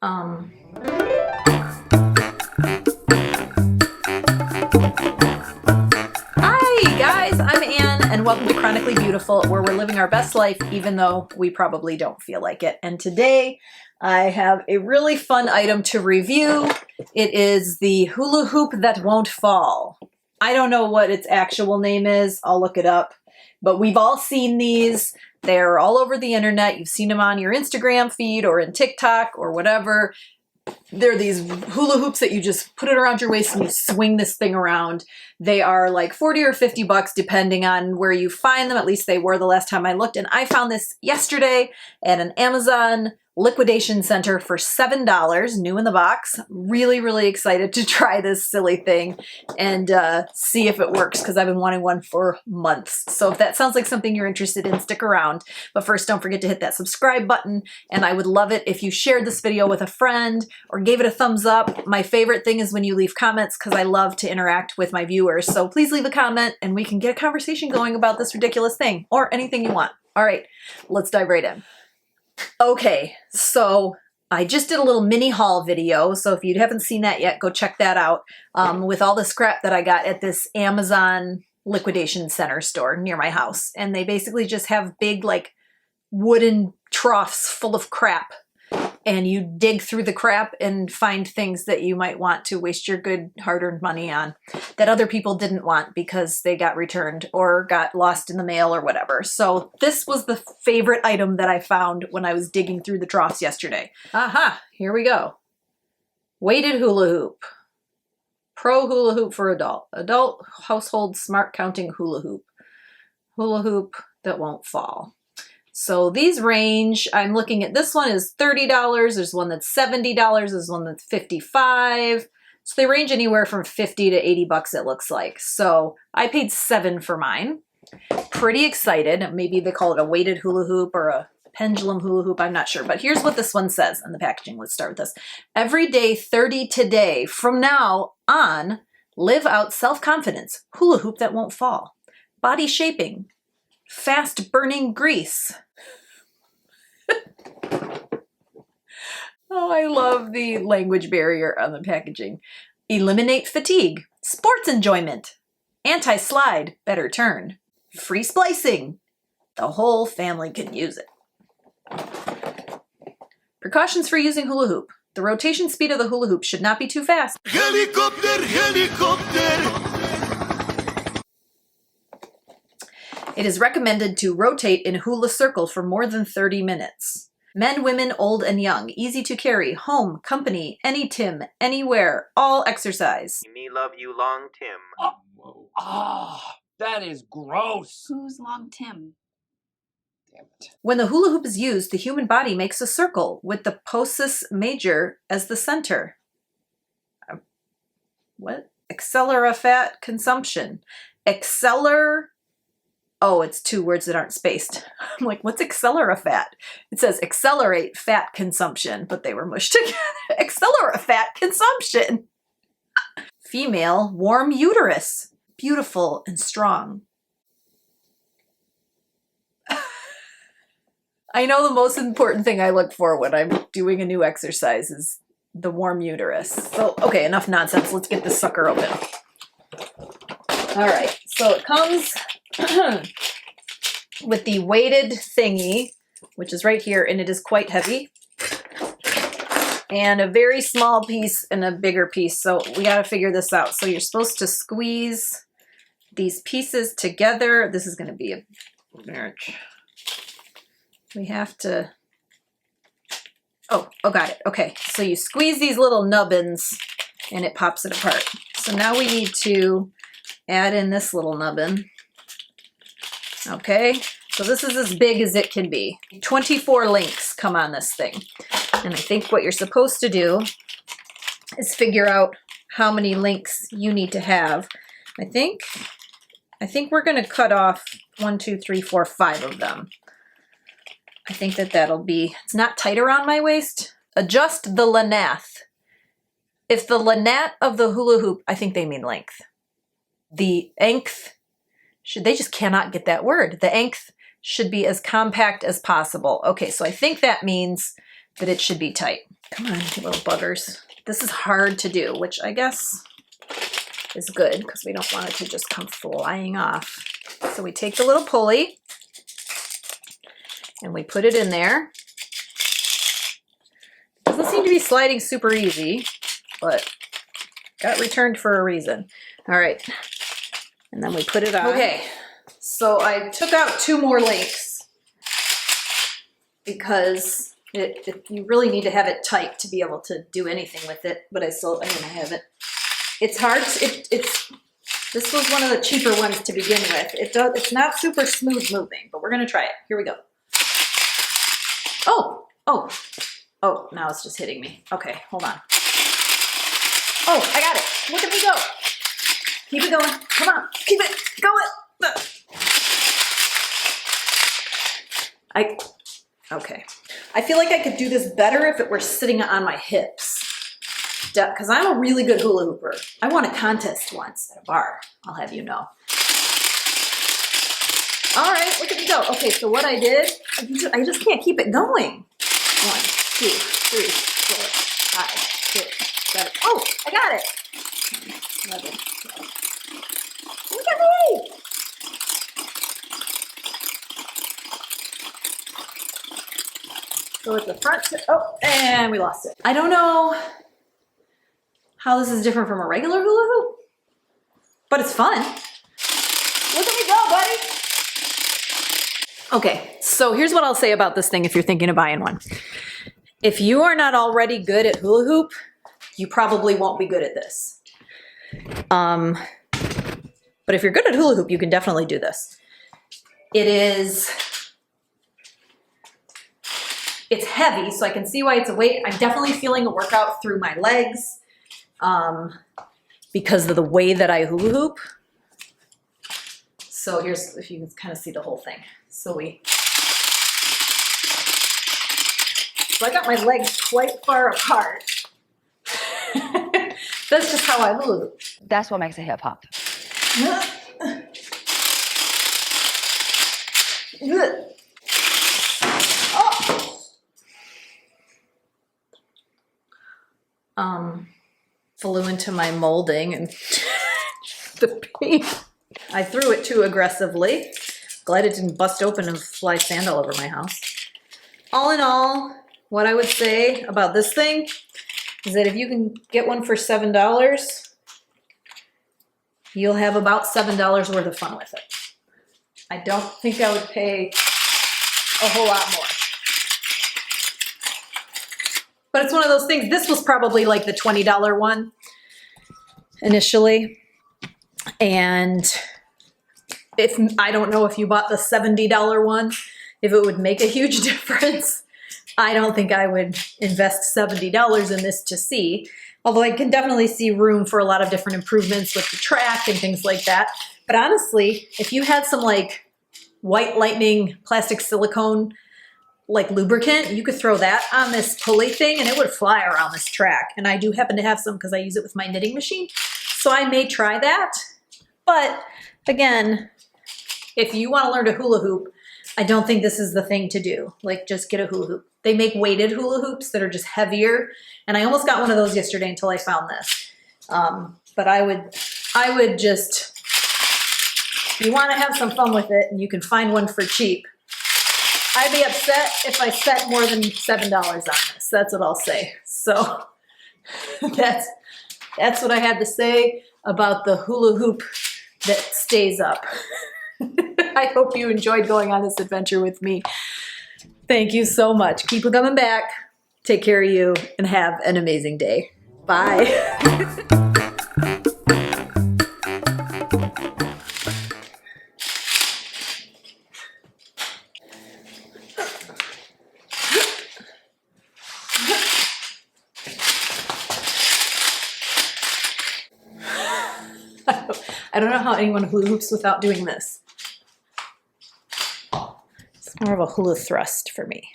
Hi guys, I'm Anne and welcome to Chronically Beautiful, where we're living our best life even though we probably don't feel like it. And today I have a really fun item to review. It is the hula hoop that won't fall. I don't know what its actual name is. I'll look it up. But we've all seen these. They're all over the internet. You've seen them on your Instagram feed or in TikTok or whatever. They're these hula hoops that you just put it around your waist and you swing this thing around. They are like 40 or 50 bucks depending on where you find them. At least they were the last time I looked. And I found this yesterday at an Amazon liquidation center for $7, new in the box. Really, really excited to try this silly thing and see if it works, because I've been wanting one for months. So if that sounds like something you're interested in, stick around. But first, don't forget to hit that subscribe button. And I would love it if you shared this video with a friend or gave it a thumbs up. My favorite thing is when you leave comments, because I love to interact with my viewers. So please leave a comment and we can get a conversation going about this ridiculous thing or anything you want. All right, let's dive right in. Okay, so I just did a little mini haul video, so if you haven't seen that yet, go check that out, with all the scrap that I got at this Amazon liquidation center store near my house. And they basically just have big, like, wooden troughs full of crap. And you dig through the crap and find things that you might want to waste your good hard-earned money on that other people didn't want because they got returned or got lost in the mail or whatever. So this was the favorite item that I found when I was digging through the troughs yesterday. Aha, here we go. Weighted hula hoop. Pro hula hoop for adult. Adult household smart counting hula hoop. Hula hoop that won't fall. So these range, I'm looking at, this one is $30, there's one that's $70, there's one that's $55. So they range anywhere from 50 to 80 bucks, it looks like. So I paid $7 for mine. Pretty excited. Maybe they call it a weighted hula hoop or a pendulum hula hoop, I'm not sure. But here's what this one says in the packaging. Let's start with this. Every day 30 today. From now on, live out self-confidence. Hula hoop that won't fall. Body shaping. Fast burning grease. Oh, I love the language barrier on the packaging. Eliminate fatigue. Sports enjoyment. Anti-slide. Better turn. Free splicing. The whole family can use it. Precautions for using hula hoop. The rotation speed of the hula hoop should not be too fast. Helicopter, helicopter. It is recommended to rotate in hula circle for more than 30 minutes. Men, women, old and young, easy to carry, home, company, any Tim, anywhere, all exercise. Me love you long, Tim. Oh, that is gross. Who's Long Tim? Damn it. When the hula hoop is used, the human body makes a circle with the psoas major as the center. What? Accelera fat consumption. Oh, it's two words that aren't spaced. I'm like, what's accelerafat? It says accelerate fat consumption, but they were mushed together. Accelerafat consumption. Female, warm uterus. Beautiful and strong. I know the most important thing I look for when I'm doing a new exercise is the warm uterus. So, okay, enough nonsense. Let's get this sucker open. All right, so it comes with the weighted thingy, which is right here, and it is quite heavy. And a very small piece and a bigger piece, so we got to figure this out. So you're supposed to squeeze these pieces together. This is going to be a marriage. We have to... Oh, got it. Okay, so you squeeze these little nubbins, and it pops it apart. So now we need to add in this little nubbin. Okay, so this is as big as it can be. 24 links come on this thing. And I think what you're supposed to do is figure out how many links you need to have. I think we're going to cut off 1, 2, 3, 4, 5 of them. I think that'll be, it's not tight around my waist. Adjust the lanath. If the lanat of the hula hoop, I think they mean length. The length, they just cannot get that word. The length should be as compact as possible. Okay, so I think that means that it should be tight. Come on, you little buggers. This is hard to do, which I guess is good because we don't want it to just come flying off. So we take the little pulley and we put it in there. Doesn't seem to be sliding super easy, but got returned for a reason. All right, and then we put it on. Okay, so I took out 2 more links because you really need to have it tight to be able to do anything with it, but I have it. It's hard, this was one of the cheaper ones to begin with. It's not super smooth moving, but we're gonna try it. Here we go. Oh, now it's just hitting me. Okay, hold on. Oh, I got it. Look at me go. Keep it going. Come on, keep it going. Okay. I feel like I could do this better if it were sitting on my hips. Because I'm a really good hula hooper. I won a contest once at a bar, I'll have you know. All right, look at me go. Okay, so what I did, I just can't keep it going. 1, 2, 3, 4, 5, 6, 7. Oh, I got it. 11, 12. Look at me. So at the front, oh, and we lost it. I don't know how this is different from a regular hula hoop, but it's fun. Look at me go, buddy. Okay, so here's what I'll say about this thing if you're thinking of buying one. If you are not already good at hula hoop, you probably won't be good at this. But if you're good at hula hoop, you can definitely do this. It's heavy, so I can see why it's a weight. I'm definitely feeling a workout through my legs because of the way that I hula hoop. So here's, if you can kind of see the whole thing. So I got my legs quite far apart. That's just how I hula hoop. That's what makes it hip hop. Flew into my molding and the paint. I threw it too aggressively. Glad it didn't bust open and fly sand all over my house. All in all, what I would say about this thing is that if you can get one for $7, you'll have about $7 worth of fun with it. I don't think I would pay a whole lot more. But it's one of those things, this was probably like the $20 one initially. And I don't know if you bought the $70 one, if it would make a huge difference. I don't think I would invest $70 in this to see, although I can definitely see room for a lot of different improvements with the track and things like that. But honestly, if you had some like white lightning plastic silicone like lubricant, you could throw that on this pulley thing and it would fly around this track. And I do happen to have some because I use it with my knitting machine. So I may try that. But again, if you want to learn to hula hoop, I don't think this is the thing to do. Like, just get a hula hoop. They make weighted hula hoops that are just heavier. And I almost got one of those yesterday until I found this. But I would just, you want to have some fun with it and you can find one for cheap. I'd be upset if I spent more than $7 on this. That's what I'll say. So that's what I had to say about the hula hoop that stays up. I hope you enjoyed going on this adventure with me. Thank you so much. Keep coming back. Take care of you and have an amazing day. Bye. I don't know how anyone hula hoops without doing this. It's more of a hula thrust for me.